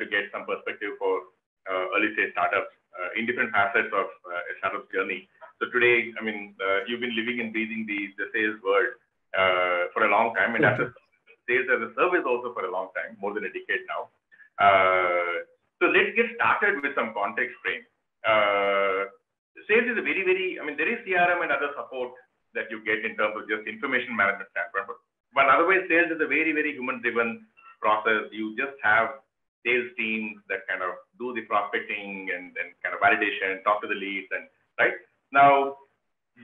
to get some perspective for early stage startups in different facets of a startup journey. So today, I mean, you've been living and breathing the sales world for a long time, and after sales as a service also for a long time, more than a decade now. So let's get started with some context frame. Sales is a very, very, I mean, there is CRM and other support that you get in terms of just information management standpoint, but otherwise sales is a very, very human-driven process. You just have sales teams that kind of do the prospecting and kind of validation, talk to the leads, and right? Now,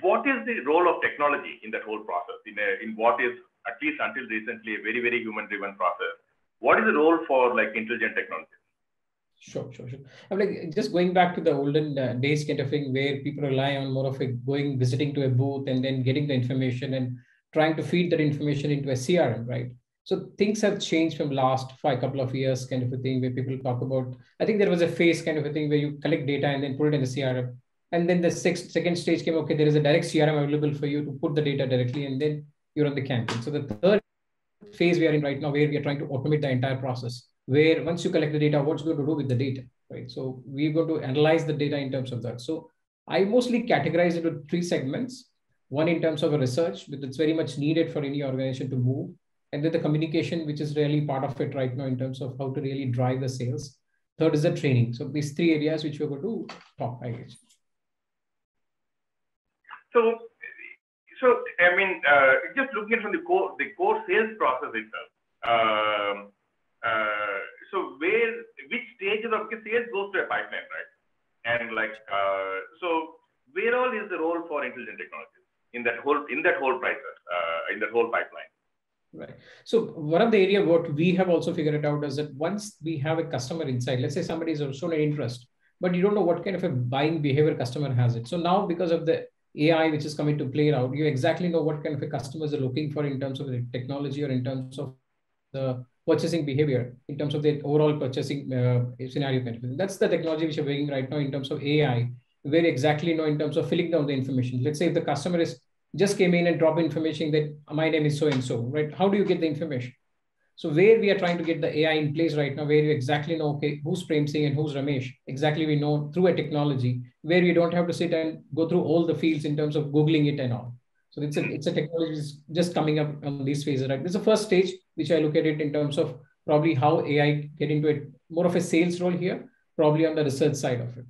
what is the role of technology in that whole process? In what is, at least until recently, a very, very human-driven process? What is the role for like intelligent technology? Sure. I'm like just going back to the olden days kind of thing where people rely on more of a visiting to a booth and then getting the information and trying to feed that information into a CRM, right? So things have changed from last couple of years kind of a thing where people talk about, I think there was a phase kind of a thing where you collect data and then put it in the CRM. And then the second stage came, okay, there is a direct CRM available for you to put the data directly and then you're on the campaign. So the third phase we are in right now where we are trying to automate the entire process, where once you collect the data, what's going to do with the data, right? So we're going to analyze the data in terms of that. So I mostly categorize it into 3 segments. One in terms of a research, which is very much needed for any organization to move. And then the communication, which is really part of it right now in terms of how to really drive the sales. Third is the training. So these 3 areas which we're going to talk, I guess. So I mean, just looking at from the core sales process itself. So which stages of sales goes to a pipeline, right? And like, so where all is the role for intelligent technologies in that whole process, in that whole pipeline? Right. So one of the area what we have also figured it out is that once we have a customer insight, let's say somebody is shown an interest, but you don't know what kind of a buying behavior customer has it. So now because of the AI which is coming to play out, you exactly know what kind of a customers are looking for in terms of the technology or in terms of the purchasing behavior, in terms of the overall purchasing scenario. That's the technology which we're working right now in terms of AI, where exactly know in terms of filling down the information. Let's say if the customer is just came in and dropped information that my name is so-and-so, right? How do you get the information? So where we are trying to get the AI in place right now, where you exactly know, okay, who's Prem Singh and who's Ramesh, exactly we know through a technology, where we don't have to sit and go through all the fields in terms of Googling it and all. So it's a technology just coming up on these phases, right? This is the first stage, which I look at it in terms of probably how AI get into it, more of a sales role here, probably on the research side of it.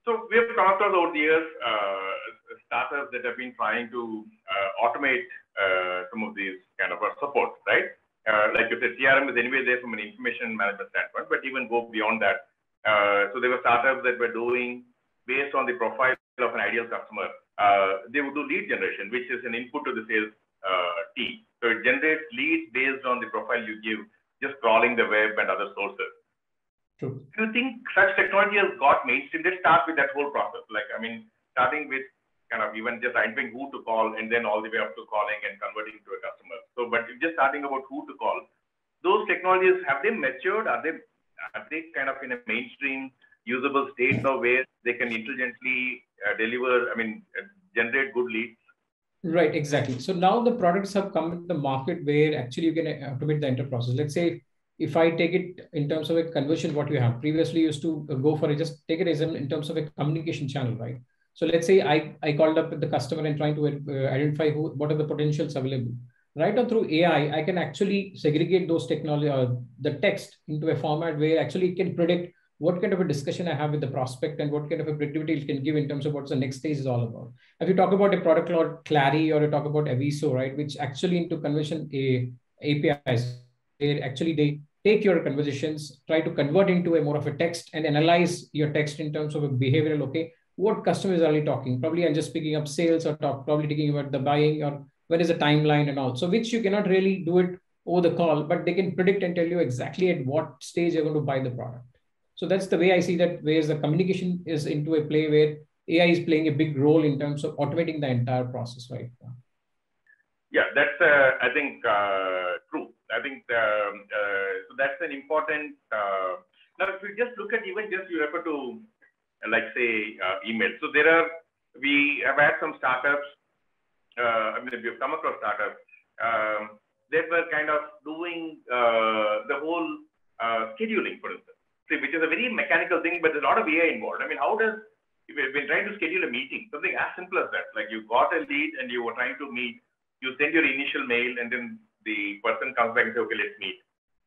So we have come across over the years startups that have been trying to automate some of these kind of support, right? Like you said, CRM is anyway there from an information management standpoint, but even go beyond that. So there were startups that were doing based on the profile of an ideal customer. They would do lead generation, which is an input to the sales team. So it generates leads based on the profile you give, just crawling the web and other sources. True. Do you think such technology has got mainstream? Let's start with that whole process. Like, I mean, starting with kind of even just identifying who to call and then all the way up to calling and converting to a customer. So, but just starting about who to call, those technologies, have they matured? Are they kind of in a mainstream usable state now where they can intelligently deliver, I mean, generate good leads? Right, exactly. So now the products have come to the market where actually you can automate the entire process. Let's say if I take it in terms of a conversion, what you have previously used to go for it, just take it as in terms of a communication channel, right? So let's say I called up the customer and trying to identify what are the potentials available. Right now through AI, I can actually segregate those technology or the text into a format where actually it can predict what kind of a discussion I have with the prospect and what kind of a predictability it can give in terms of what the next stage is all about. If you talk about a product like Clari or you talk about Aviso, right, which actually into conversion APIs, where actually they take your conversations, try to convert into a more of a text and analyze your text in terms of a behavioral, okay, what customers are really talking? Probably I'm just picking up sales or probably talking about the buying or what is the timeline and all. So which you cannot really do it over the call, but they can predict and tell you exactly at what stage you're going to buy the product. So that's the way I see that, whereas the communication is into a play where AI is playing a big role in terms of automating the entire process right now. Yeah, that's, I think, true. I think, so that's an important, now if you just look at even just you refer to, like say, email. So we have had some startups, I mean, we've come across startups they were kind of doing the whole scheduling, for instance, which is a very mechanical thing, but there's a lot of AI involved. I mean, how does, if you've been trying to schedule a meeting, something as simple as that, like you got a lead and you were trying to meet, you send your initial mail and then the person comes back and says, okay, let's meet.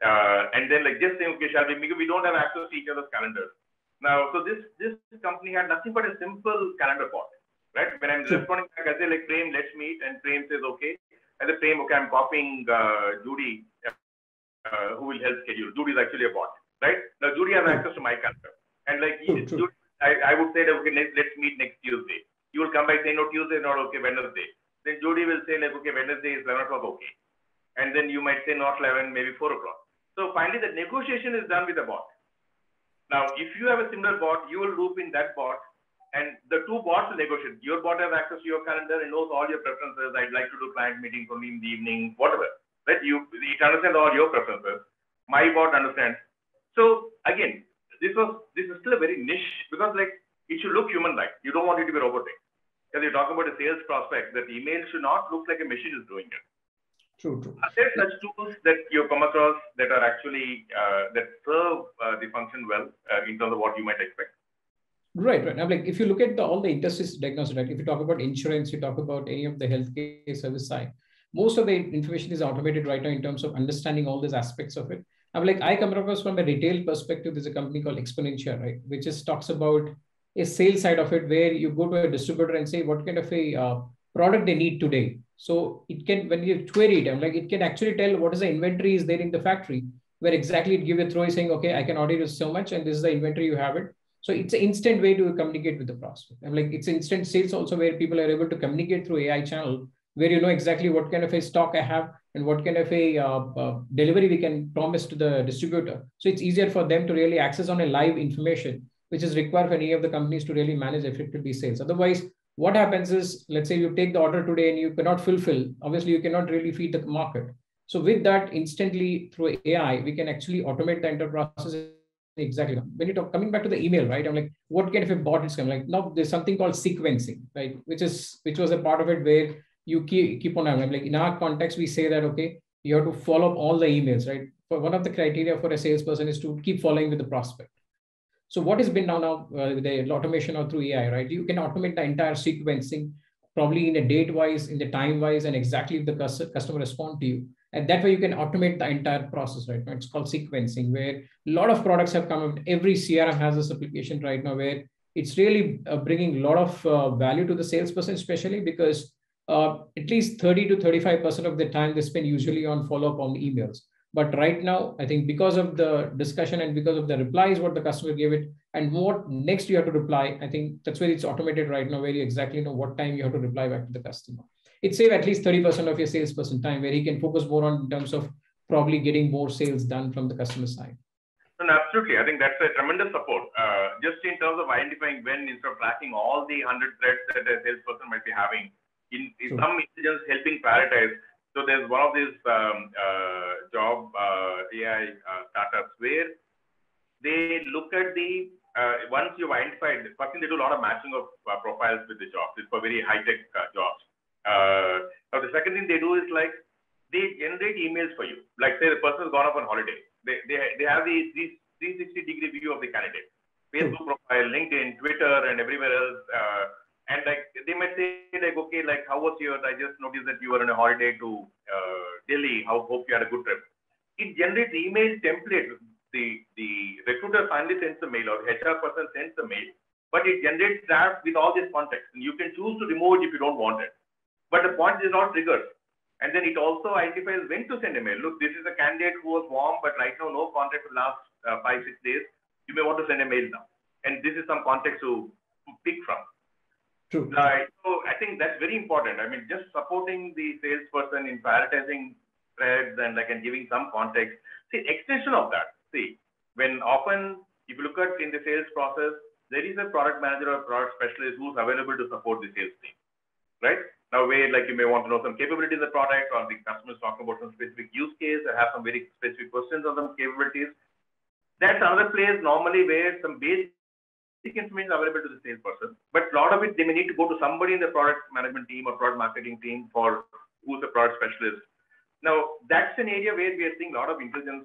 And then like just saying, okay, shall we meet? We don't have access to each other's calendars. Now, so this company had nothing but a simple calendar bot, right? When I'm responding back, I say like, Prem, let's meet. And Prem says, okay. I say, Prem, okay, I'm copying Judy, who will help schedule. Judy is actually a bot, right? Now, Judy has access to my calendar. And like, Judy, I would say that, okay, let's meet next Tuesday. You will come back saying, no, Tuesday is not okay, Wednesday. Then Judy will say like, okay, Wednesday is 11 o'clock, okay. And then you might say not 11, maybe 4 o'clock. So finally, the negotiation is done with the bot. Now, if you have a similar bot, you will loop in that bot, and the two bots will negotiate. Your bot has access to your calendar and knows all your preferences. I'd like to do client meetings only in the evening, whatever. Right? It understands all your preferences. My bot understands. So again, this is still a very niche, because like it should look human-like. You don't want it to be robotic. Because you're talking about a sales prospect, that email should not look like a machine is doing it. True. Are there such tools that you come across that are actually that serve the function well in terms of what you might expect? Right. I'm like, if you look at all the industries diagnosis, right? If you talk about insurance, you talk about any of the healthcare service side, most of the information is automated right now in terms of understanding all these aspects of it. I'm like, I come across from a retail perspective. There's a company called Exponential, right? Which just talks about a sales side of it, where you go to a distributor and say what kind of a product they need today. So it can, when you query it, I'm like, it can actually tell what is the inventory is there in the factory, where exactly it give a throw saying, okay, I can order you so much, and this is the inventory, you have it. So it's an instant way to communicate with the prospect. I'm like, it's instant sales also, where people are able to communicate through AI channel, where you know exactly what kind of a stock I have and what kind of a delivery we can promise to the distributor. So it's easier for them to really access on a live information, which is required for any of the companies to really manage effectively sales. Otherwise, what happens is, let's say you take the order today and you cannot fulfill, obviously you cannot really feed the market. So with that, instantly through AI, we can actually automate the entire process. Exactly. When you talk, coming back to the email, right? I'm like, what kind of a bot is coming? Like now there's something called sequencing, right? Which was a part of it where you keep on. I'm like, in our context, we say that, okay, you have to follow up all the emails, right? For one of the criteria for a salesperson is to keep following with the prospect. So what has been now with the automation or through AI, right? You can automate the entire sequencing, probably in a date wise, in the time wise, and exactly if the customer respond to you. And that way you can automate the entire process, right? It's called sequencing, where a lot of products have come out. Every CRM has this application right now, where it's really bringing a lot of value to the salesperson, especially because at least 30 to 35% of the time they spend usually on follow-up on emails. But right now, I think because of the discussion and because of the replies, what the customer gave it, and what next you have to reply, I think that's where it's automated right now, where you exactly know what time you have to reply back to the customer. It saves at least 30% of your salesperson time, where he can focus more on in terms of probably getting more sales done from the customer side. And absolutely. I think that's a tremendous support. Just in terms of identifying when, instead of tracking all the 100 threads that a salesperson might be having, in some instances helping prioritize. So there's one of these job AI startups where they look at the, once you've identified, first thing they do a lot of matching of profiles with the jobs. It's for very high-tech jobs. Now the second thing they do is like, they generate emails for you. Like say the person has gone off on holiday. They have these 360-degree view of the candidate. Facebook profile, LinkedIn, Twitter, and everywhere else. And like they might say like, okay, like how was yours? I just noticed that you were on a holiday to Delhi. Hope you had a good trip. It generates email template. The recruiter finally sends the mail, or HR person sends the mail, but it generates draft with all this context. And you can choose to remove it if you don't want it. But the point is not triggered. And then it also identifies when to send a mail. Look, this is a candidate who was warm, but right now no contact for the last 5-6 days. You may want to send a mail now. And this is some context to pick from. True. So I think that's very important. I mean, just supporting the salesperson in prioritizing threads and giving some context. See, extension of that. See, when often, if you look at in the sales process, there is a product manager or product specialist who's available to support the sales team, right? Now, where you may want to know some capabilities of the product, or the customer is talking about some specific use case, or have some very specific questions on some capabilities. That's another place normally where some basic information is available to the salesperson, but a lot of it, they may need to go to somebody in the product management team or product marketing team for who's a product specialist. Now, that's an area where we are seeing a lot of intelligence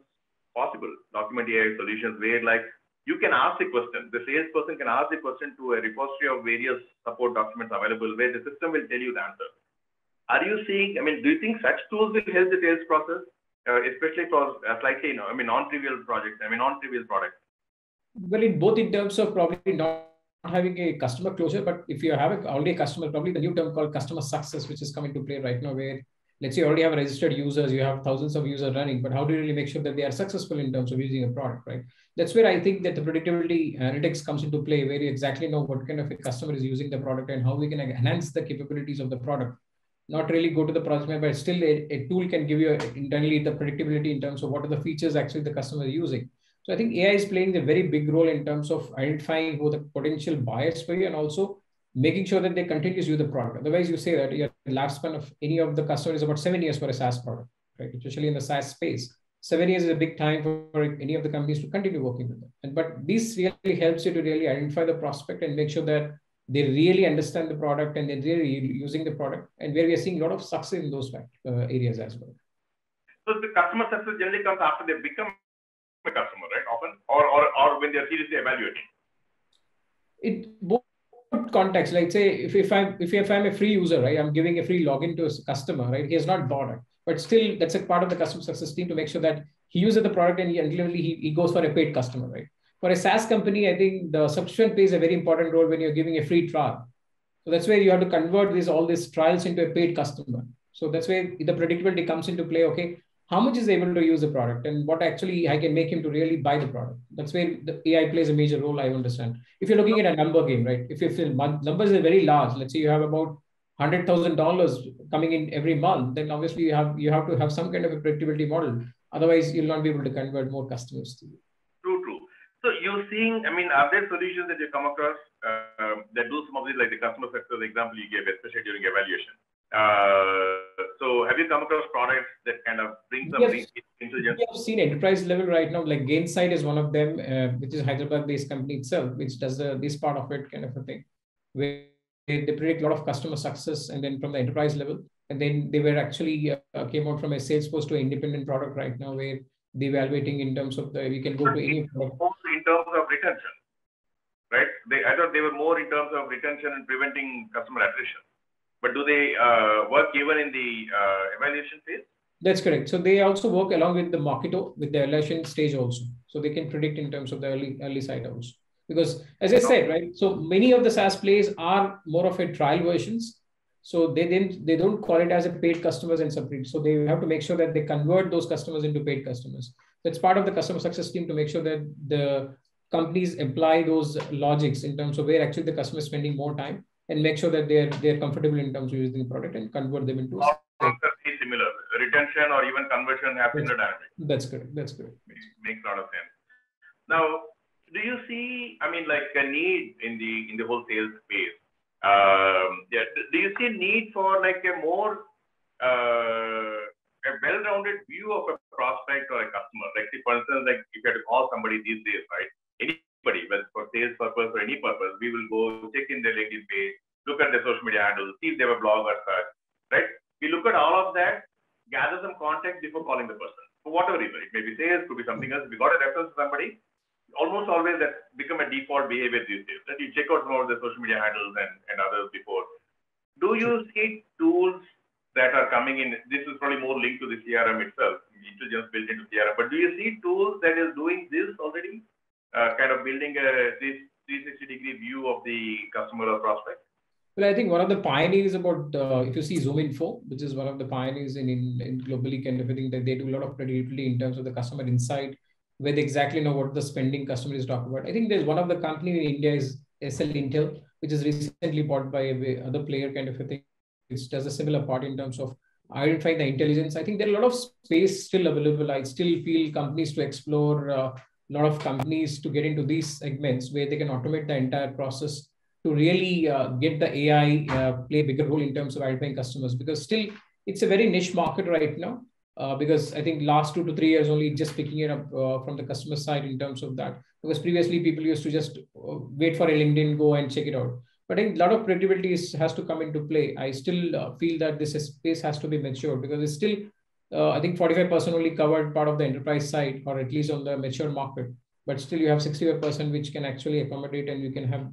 possible, document AI solutions, where like you can ask the question, the salesperson can ask the question to a repository of various support documents available, where the system will tell you the answer. Are you seeing, I mean, do you think such tools will help the sales process, especially for slightly, non-trivial projects, non-trivial products? Well, in terms of probably not having a customer closure, but if you have already a customer, probably the new term called customer success, which is coming to play right now, where let's say you already have registered users, you have thousands of users running, but how do you really make sure that they are successful in terms of using a product, right? That's where I think that the predictability analytics comes into play, where you exactly know what kind of a customer is using the product and how we can enhance the capabilities of the product. Not really go to the project manager, but still a tool can give you internally the predictability in terms of what are the features actually the customer is using. So I think AI is playing a very big role in terms of identifying who the potential buyers for you and also making sure that they continue to use the product. Otherwise, you say that your lifespan of any of the customers is about 7 years for a SaaS product, right? Especially in the SaaS space. 7 years is a big time for any of the companies to continue working with them. But this really helps you to really identify the prospect and make sure that they really understand the product and they're really using the product, and where we are seeing a lot of success in those areas as well. So the customer success generally comes after they become a customer, right? Often, or when they're seriously evaluating. It both context, like say if I'm a free user, right, I'm giving a free login to a customer, right? He has not bought it, but still that's a part of the customer success team to make sure that he uses the product and he goes for a paid customer, right? For a SaaS company, I think the subscription plays a very important role when you're giving a free trial. So that's where you have to convert all these trials into a paid customer. So that's where the predictability comes into play. Okay, how much is able to use the product and what actually I can make him to really buy the product. That's where the AI plays a major role, I understand. If you're looking at a number game, right? If you feel numbers are very large, let's say you have about $100,000 coming in every month, then obviously you have to have some kind of a predictability model. Otherwise, you'll not be able to convert more customers to you. True. So you're seeing, are there solutions that you come across that do some of these, like the customer success example you gave, especially during evaluation? So have you come across products that kind of bring some intelligence? We have seen enterprise level right now, like Gainsight is one of them, which is Hyderabad-based company itself, which does this part of it kind of a thing, where they predict a lot of customer success, and then from the enterprise level, and then they were actually came out from a Salesforce to an independent product right now, where they're evaluating in terms of we can go to any product. In terms of retention, right? I thought they were more in terms of retention and preventing customer attrition. But do they work even in the evaluation phase? That's correct. So they also work along with the Marketo with the evaluation stage also. So they can predict in terms of the early side also. Because as I said, right, so many of the SaaS plays are more of a trial versions. So they don't call it as a paid customers and subscription. So they have to make sure that they convert those customers into paid customers. That's part of the customer success team to make sure that the companies apply those logics in terms of where actually the customer is spending more time, and make sure that they're comfortable in terms of using the product and convert them into similar retention or even conversion have similar dynamics. That's correct. Makes a lot of sense. Now, do you see, like a need in the whole sales space? Do you see a need for like a more a well-rounded view of a prospect or a customer? Like, for instance, like if you have to call somebody these days, right? Anybody, whether for sales purpose or any purpose, we will go check in their LinkedIn page, look at their social media handles, see if they have a blog or such, right? We look at all of that, gather some context before calling the person. For whatever reason, it may be sales, could be something else. We got a reference to somebody. Almost always that's become a default behavior these days. That you check out some of the social media handles and others before. Do you see tools that are coming in? This is probably more linked to the CRM itself, intelligence built into CRM. But do you see tools that is doing this already? Kind of building this 360-degree view of the customer or prospect? Well, I think one of the pioneers about, if you see ZoomInfo, which is one of the pioneers in globally kind of a thing, that they do a lot of predictability in terms of the customer insight, where they exactly know what the spending customer is talking about. I think there's one of the company in India is SL Intel, which is recently bought by other player kind of a thing, which does a similar part in terms of identifying the intelligence. I think there are a lot of space still available. I still feel companies to explore, a lot of companies to get into these segments where they can automate the entire process to really get the AI play a bigger role in terms of identifying customers, because still it's a very niche market right now. Because I think last 2 to 3 years only just picking it up from the customer side in terms of that. Because previously people used to just wait for a LinkedIn, go and check it out. But I think a lot of predictability has to come into play. I still feel that this space has to be matured, because it's still I think 45% only covered part of the enterprise side, or at least on the mature market. But still, you have 65% which can actually accommodate, and you can have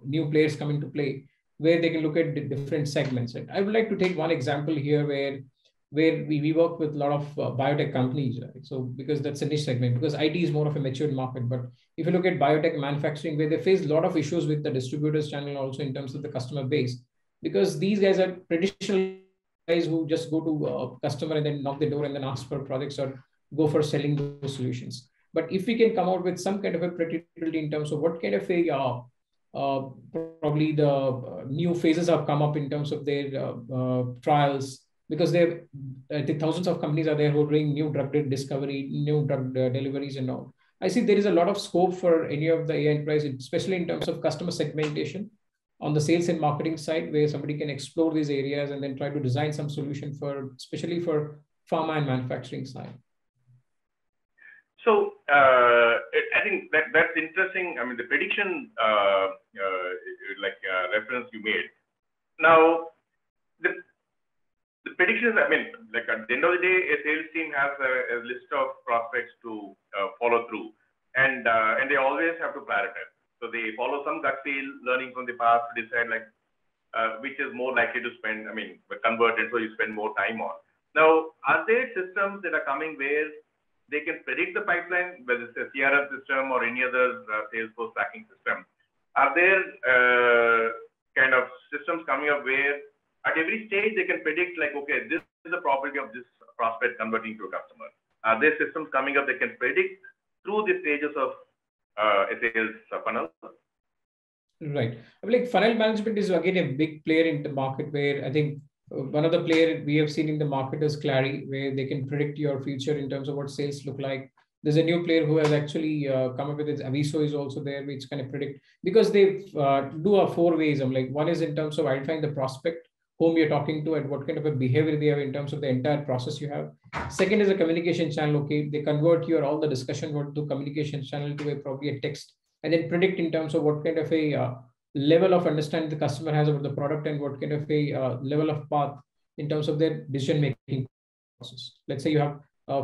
new players come into play where they can look at the different segments. And I would like to take one example here where we work with a lot of biotech companies, right? So because that's a niche segment, because IT is more of a matured market. But if you look at biotech manufacturing, where they face a lot of issues with the distributors channel, also in terms of the customer base, because these guys are traditional guys who just go to a customer and then knock the door and then ask for projects or go for selling those solutions. But if we can come out with some kind of a predictability in terms of what kind of a probably the new phases have come up in terms of their trials, because there the thousands of companies are there who are doing new drug discovery, new drug deliveries and all. I see there is a lot of scope for any of the AI enterprise, especially in terms of customer segmentation on the sales and marketing side, where somebody can explore these areas and then try to design some solution for, especially for pharma and manufacturing side. So I think that's interesting. I mean, the prediction reference you made. Now, the predictions, I mean, like at the end of the day, a sales team has a list of prospects to follow through, and they always have to prioritize. So they follow some gut feel, learning from the past to decide like which is more likely to spend, I mean, convert, and so you spend more time on. Now, are there systems that are coming where they can predict the pipeline, whether it's a CRM system or any other Salesforce tracking system? Are there kind of systems coming up where at every stage they can predict like, okay, this is the probability of this prospect converting to a customer? Are there systems coming up that can predict through the stages of a sales funnel? Right. I mean, like funnel management is again a big player in the market, where I think one of the players we have seen in the market is Clari, where they can predict your future in terms of what sales look like. There's a new player who has actually come up with it. Aviso is also there, which can predict, because they do a 4 ways. I'm like, one is in terms of identifying the prospect, whom you're talking to, and what kind of a behavior they have in terms of the entire process you have. Second is a communication channel. Okay, they convert your all the discussion to communication channel to probably a text, and then predict in terms of what kind of a level of understanding the customer has about the product, and what kind of a level of path in terms of their decision making process. Let's say you have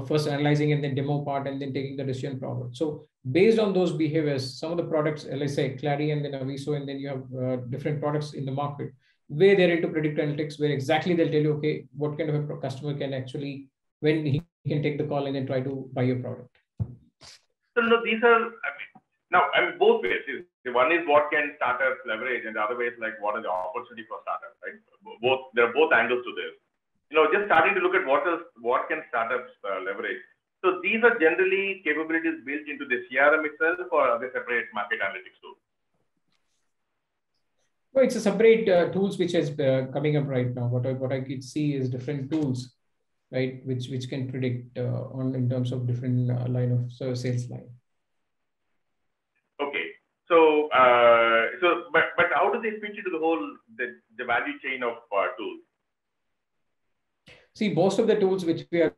first analyzing and then demo part and then taking the decision forward. So based on those behaviors, some of the products, let's say Clari and then Aviso, and then you have different products in the market where they're into predictive analytics, where exactly they'll tell you, okay, what kind of a customer can actually, when he can take the call and then try to buy your product. So no, these are, I mean, now, I mean, both ways. One is what can startups leverage, and the other way is like what are the opportunity for startups, right? There are both angles to this. You know, just starting to look at what can startups leverage. So these are generally capabilities built into the CRM itself, or are they separate market analytics tools? No, it's a separate tools which is coming up right now. What I could see is different tools, right, which can predict on in terms of different line of sales line. Okay, so but how do they fit into the whole the value chain of tools? See, most of the tools which we are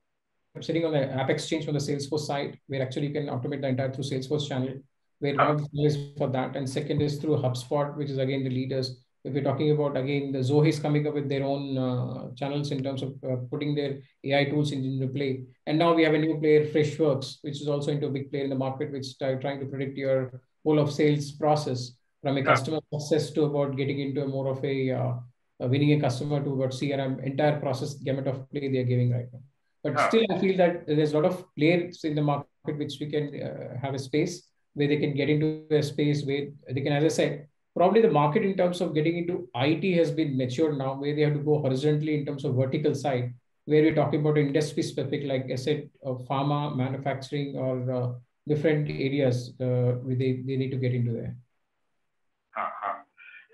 sitting on the AppExchange from the Salesforce side, where actually you can automate the entire through Salesforce channel, where one of the is for that, and second is through HubSpot, which is again the leaders. If we're talking about again the Zoho is coming up with their own channels in terms of putting their AI tools into play, and now we have a new player, Freshworks, which is also into a big player in the market, which is trying to predict your whole of sales process from a customer success to about getting into a more of a winning a customer to what CRM entire process gamut of play they are giving right now. But still, I feel that there's a lot of players in the market which we can have a space where they can get into a space where they can, as I said, probably the market in terms of getting into IT has been matured now, where they have to go horizontally in terms of vertical side, where we're talking about industry specific, like I said, pharma, manufacturing, or different areas where they need to get into there.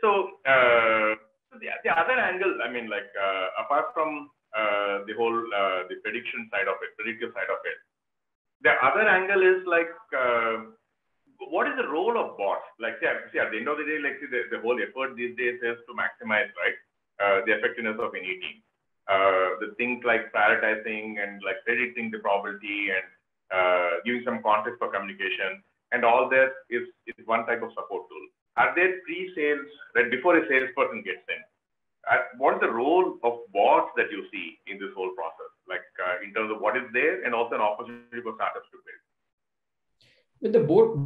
So the other angle, I mean, like apart from the whole the prediction side of it, predictive side of it, the other angle is like what is the role of bots? Like, see, at the end of the day, like the whole effort these days is to maximize, right, the effectiveness of any team. The things like prioritizing and like predicting the probability and giving some context for communication, and all that is one type of support tool. Are there pre-sales, right, before a salesperson gets in? what is the role of bots that you see in this whole process, like in terms of what is there and also an opportunity for startups to build? But the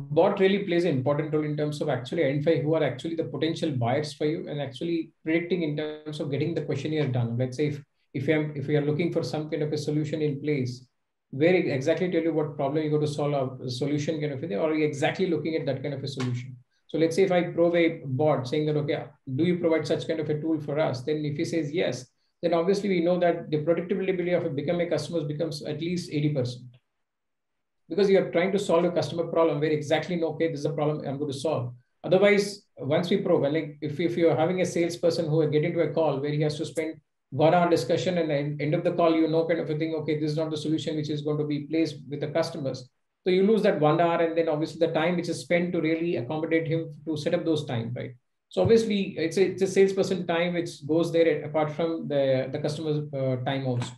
bot really plays an important role in terms of actually identifying who are actually the potential buyers for you and actually predicting in terms of getting the questionnaire done. Let's say if we are looking for some kind of a solution in place, where exactly tell you what problem you go to solve, a solution kind of a thing, or are you exactly looking at that kind of a solution? So let's say if I probe a bot saying that, okay, do you provide such kind of a tool for us? Then if he says yes, then obviously we know that the predictability of becoming a customer becomes at least 80%. Because you are trying to solve a customer problem where exactly know, okay, this is a problem I'm going to solve. Otherwise, once we probe, like if you're having a salesperson who will get into a call where he has to spend 1 hour discussion and at the end of the call, you know, kind of a thing, okay, this is not the solution which is going to be placed with the customers. So you lose that 1 hour and then obviously the time which is spent to really accommodate him to set up those time, right? So obviously it's a salesperson time which goes there apart from the customer's time also.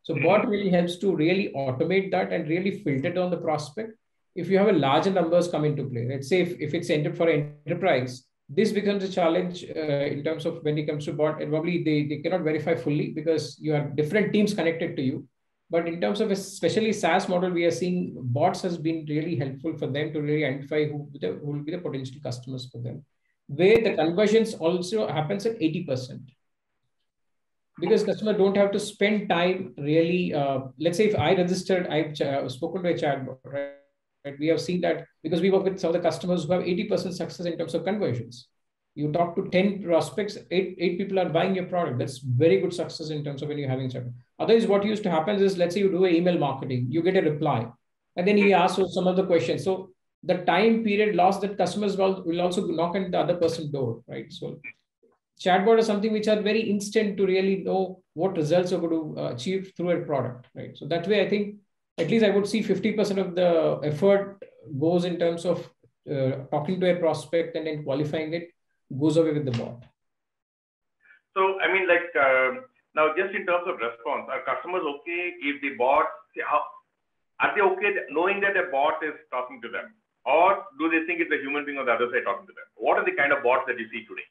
So bot really helps to really automate that and really filter down the prospect. If you have a larger numbers come into play, let's say if it's entered for enterprise, this becomes a challenge in terms of when it comes to bot, and probably they cannot verify fully because you have different teams connected to you. But in terms of especially SaaS model, we are seeing bots has been really helpful for them to really identify who will be the potential customers for them, where the conversions also happens at 80%. Because customer don't have to spend time really. Let's say if I registered, I've spoken to a chatbot, right? We have seen that because we work with some of the customers who have 80% success in terms of conversions. You talk to 10 prospects, eight people are buying your product. That's very good success in terms of when you're having chatbot. Otherwise, what used to happen is, let's say you do an email marketing, you get a reply, and then he asks you some of the questions. So the time period lost that customers will also knock on the other person's door, right? So chatbot is something which are very instant to really know what results you're going to achieve through a product, right? So that way, I think at least I would see 50% of the effort goes in terms of talking to a prospect and then qualifying it goes away with the bot. So, I mean, like now just in terms of response, are customers okay if the bot, are they okay knowing that a bot is talking to them? Or do they think it's a human being on the other side talking to them? What are the kind of bots that you see today?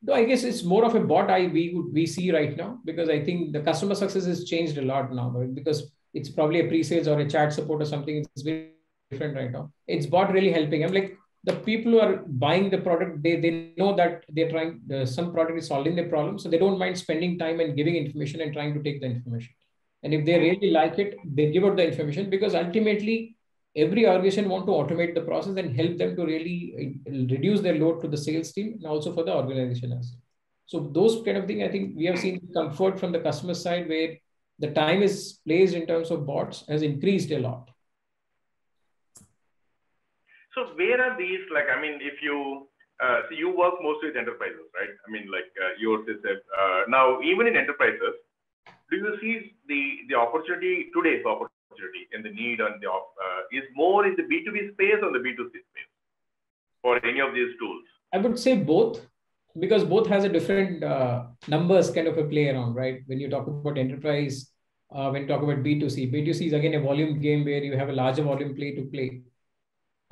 No, I guess it's more of a bot we see right now, because I think the customer success has changed a lot now, right? Because it's probably a pre-sales or a chat support or something. It's very different right now. It's bot really helping. I'm like, the people who are buying the product, they know that they're trying, some product is solving the problem. So they don't mind spending time and giving information and trying to take the information. And if they really like it, they give out the information, because ultimately every organization want to automate the process and help them to really reduce their load to the sales team and also for the organization as well. So those kind of thing, I think we have seen comfort from the customer side, where the time is placed in terms of bots has increased a lot. So where are these, like, I mean, if you, so you work mostly with enterprises, right? I mean, like yours is, now even in enterprises, do you see the opportunity, today's opportunity and the need on the, is more in the B2B space or the B2C space for any of these tools? I would say both, because both has a different numbers kind of a play around, right? When you talk about enterprise, when you talk about B2C is again a volume game where you have a larger volume play to play.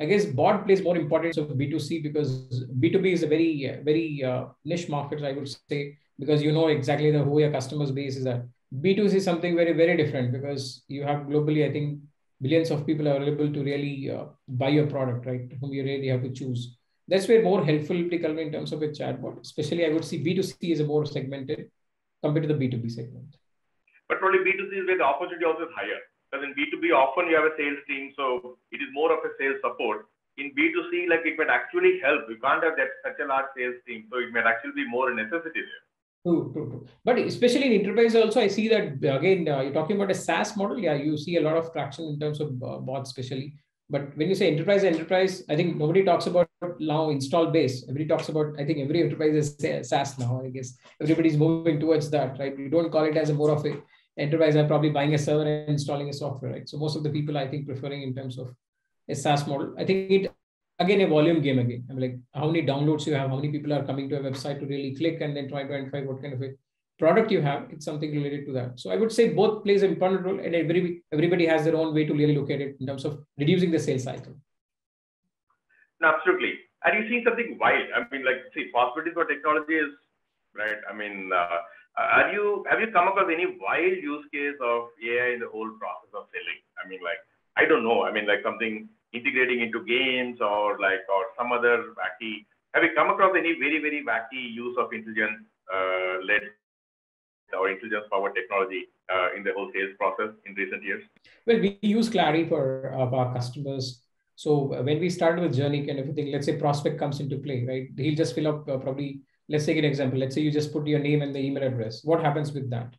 I guess bot plays more importance of B2C, because B2B is a very niche market, I would say, because you know exactly who your customers base is at. B2C is something very, very different, because you have globally, I think, billions of people are available to really buy your product, right? Whom you really have to choose. That's where more helpful in terms of a chatbot. Especially, I would see B2C is a more segmented compared to the B2B segment. But probably B2C is where the opportunity also is higher. Because in B2B, often you have a sales team, so it is more of a sales support. In B2C, like, it might actually help. You can't have such a large sales team, so it might actually be more a necessity there. True. But especially in enterprise also, I see that, again, you're talking about a SaaS model. Yeah, you see a lot of traction in terms of bots, especially. But when you say enterprise, I think nobody talks about now install base. Everybody talks about, I think every enterprise is SaaS now, I guess. Everybody's moving towards that, right? We don't call it as a more of a enterprise are probably buying a server and installing a software, right? So most of the people, I think, preferring in terms of a SaaS model. I think it, again, a volume game again. I'm like, how many downloads you have, how many people are coming to a website to really click and then try to identify what kind of a product you have. It's something related to that. So I would say both plays an important role, and everybody has their own way to really look at it in terms of reducing the sales cycle. No, absolutely. And you see something wild. I mean, like, see, possibility for technology is right? I mean, have you come across any wild use case of AI in the whole process of selling? I mean, like, I don't know. I mean, like something integrating into games or some other wacky. Have you come across any very, very wacky use of intelligence led or intelligence powered technology in the whole sales process in recent years? Well, we use Clary for our customers. So when we start with journey and everything, let's say prospect comes into play, right? He'll just fill up probably, let's take an example. Let's say you just put your name and the email address. What happens with that?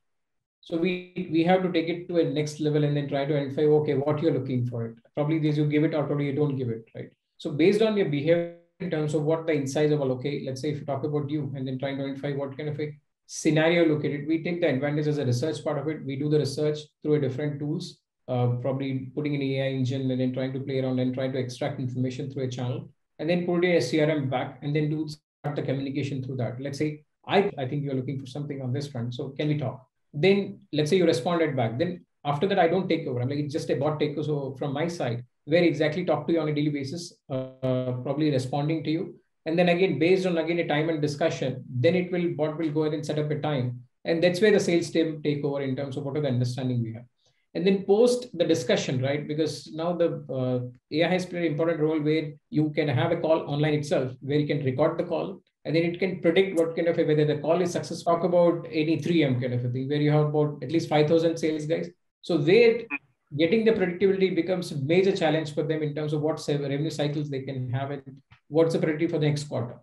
So we have to take it to a next level and then try to identify, okay, what you're looking for it. Probably this you give it or probably you don't give it, right? So based on your behavior in terms of what the insights of, okay, let's say if you talk about you and then trying to identify what kind of a scenario look at it, we take the advantage as a research part of it. We do the research through a different tools, probably putting an AI engine and then trying to play around and trying to extract information through a channel and then pull a CRM back and then do start the communication through that. Let's say, I think you're looking for something on this front. So can we talk? Then let's say you responded back. Then after that, I don't take over. I'm like, it's just a bot takeover. So from my side, where exactly talk to you on a daily basis, probably responding to you. And then again, based on again a time and discussion, then bot will go ahead and set up a time. And that's where the sales team take over in terms of what are the understanding we have. And then post the discussion, right? Because now the AI has played an important role where you can have a call online itself, where you can record the call, and then it can predict what kind of whether the call is successful. Talk about any 3M kind of a thing, where you have about at least 5,000 sales guys. So there, getting the predictability becomes a major challenge for them in terms of what revenue cycles they can have and what's the predictability for the next quarter.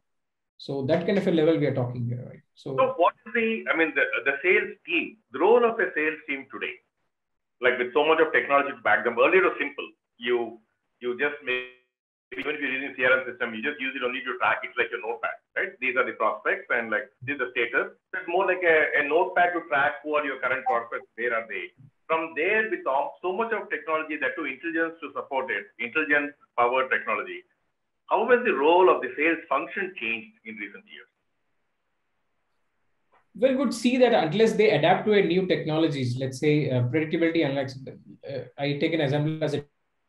So that kind of a level we are talking here, right? So what is the sales team, the role of a sales team today? Like with so much of technology to back them. Earlier it was simple. You just make, even if you're using CRM system, you just use it only to track. It's like your notepad, right? These are the prospects and like this is the status. So it's more like a notepad to track who are your current prospects, where are they. From there, with so much of technology, that to intelligence to support it, intelligence powered technology. How has the role of the sales function changed in recent years? Well, would see that unless they adapt to a new technologies, let's say predictability, and I take an example as a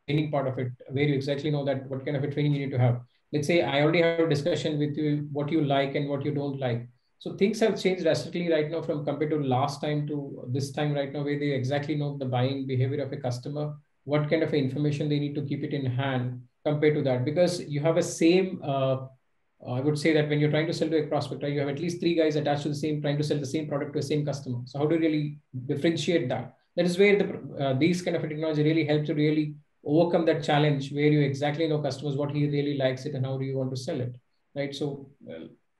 training part of it, where you exactly know that what kind of a training you need to have. Let's say I already have a discussion with you, what you like and what you don't like. So things have changed drastically right now from compared to last time to this time right now, where they exactly know the buying behavior of a customer, what kind of information they need to keep it in hand compared to that. Because you have a same I would say that when you're trying to sell to a prospect, right, you have at least 3 guys attached to the same, trying to sell the same product to the same customer. So how do you really differentiate that? That is where these kind of technology really helps to really overcome that challenge, where you exactly know customers, what he really likes it and how do you want to sell it, right? So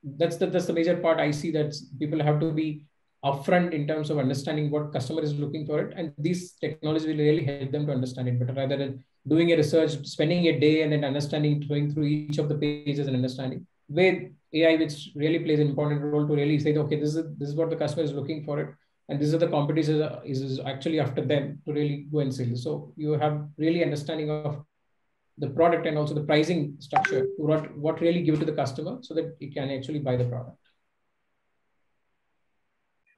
that's the major part I see, that people have to be upfront in terms of understanding what customer is looking for it, and these technologies will really help them to understand it better, rather than doing a research, spending a day and then understanding, going through each of the pages and understanding. With AI, which really plays an important role to really say, okay, this is what the customer is looking for it, and these are the competitors is actually after them to really go and sell. So you have really understanding of the product and also the pricing structure to what really give to the customer so that he can actually buy the product.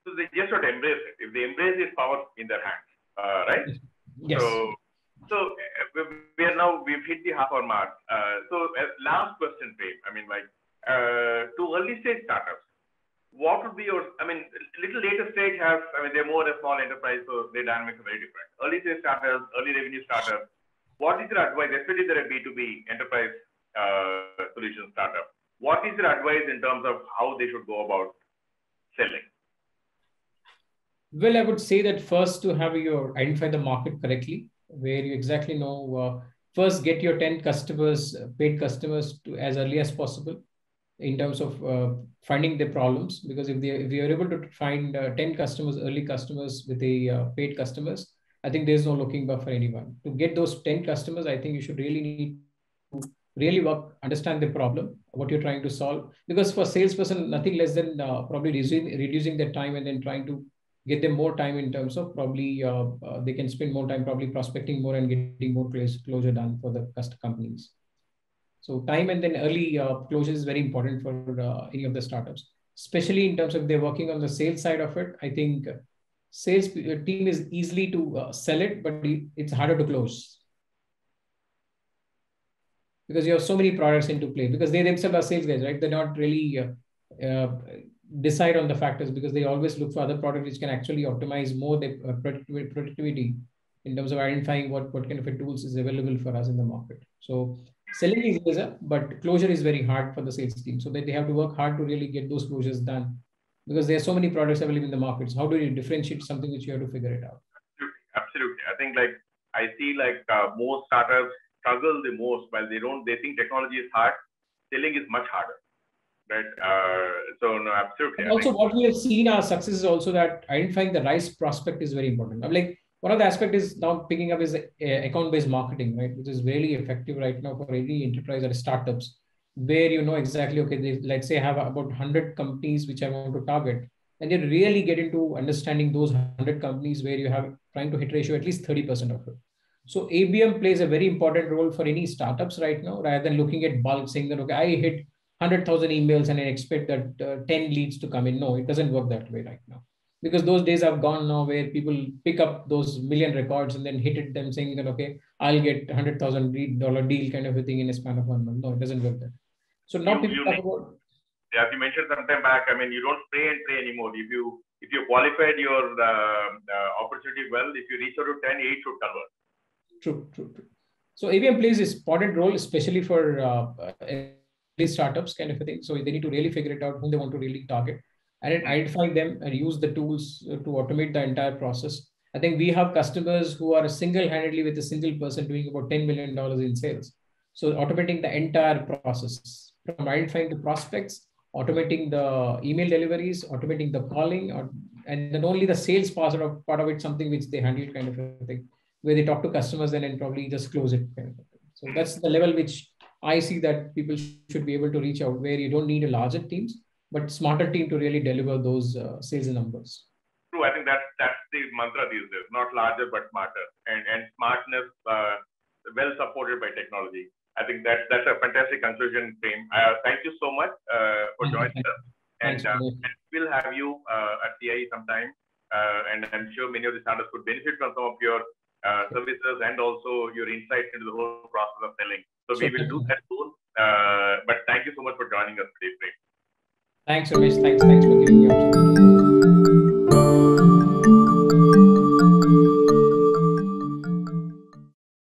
So they just should embrace it. If they embrace it, power in their hands, right? Yes. So we've hit the half-hour mark. So last question, Prem. I mean, like to early stage startups, what would be your? I mean, little later stage has. I mean, they're more a small enterprise, so their dynamics are very different. Early stage startups, early revenue startups. What is your advice, especially if they're a B2B enterprise solution startup? What is your advice in terms of how they should go about selling? Well, I would say that first to have identify the market correctly, where you exactly know, first get your 10 customers, paid customers to as early as possible in terms of finding the problems. Because if you're able to find 10 customers, early customers with the paid customers, I think there's no looking back for anyone. To get those 10 customers, I think you should really need to really work, understand the problem, what you're trying to solve. Because for salesperson, nothing less than probably reducing their time and then trying to get them more time in terms of probably they can spend more time probably prospecting more and getting more closure done for the customer companies. So time and then early closure is very important for any of the startups, especially in terms of they're working on the sales side of it. I think sales team is easily to sell it, but it's harder to close. Because you have so many products into play, because they themselves are sales guys, right? They're not really decide on the factors, because they always look for other products which can actually optimize more the productivity in terms of identifying what kind of a tools is available for us in the market. So selling is easier, but closure is very hard for the sales team. So they have to work hard to really get those closures done, because there are so many products available in the markets. How do you differentiate something which you have to figure it out? Absolutely. I think like I see like most startups struggle the most while they think technology is hard. Selling is much harder. Right. So no, absolutely. And also, what we have seen our success is also that identifying the right prospect is very important. I'm like, one of the aspects is now picking up is account-based marketing, right? Which is really effective right now for any enterprise or startups, where you know exactly, okay, let's say I have about 100 companies which I want to target, and you really get into understanding those 100 companies where you have trying to hit ratio at least 30% of it. So ABM plays a very important role for any startups right now, rather than looking at bulk, saying that, okay, I hit 100,000 emails and I expect that 10 leads to come in. No, it doesn't work that way right now, because those days have gone now where people pick up those million records and then hit it them saying that, okay, I'll get $100,000 deal kind of a thing in a span of 1 month. No, it doesn't work that. So now people talk about. As you mentioned some time back, I mean, you don't pray and pray anymore. If you qualified your opportunity well, if you reach out to 10, 8 should convert. True. So ABM plays a important role, especially for startups kind of a thing. So they need to really figure it out whom they want to really target and then identify them and use the tools to automate the entire process. I think we have customers who are single-handedly with a single person doing about $10 million in sales. So automating the entire process from identifying the prospects, automating the email deliveries, automating the calling, and then only the sales part of it, something which they handle kind of a thing, where they talk to customers and then probably just close it kind of a thing. So that's the level which I see that people should be able to reach out, where you don't need a larger teams, but smarter team to really deliver those sales numbers. True. I think that's the mantra these days, not larger, but smarter, and smartness well supported by technology. I think that's a fantastic conclusion, Prem. Thank you so much for joining us. And we'll have you at CIE sometime. And I'm sure many of the startups could benefit from some of your services and also your insights into the whole process of selling. So we will do that soon. But thank you so much for joining us today, Prem. Thanks, Ramesh. Thanks for giving me the opportunity.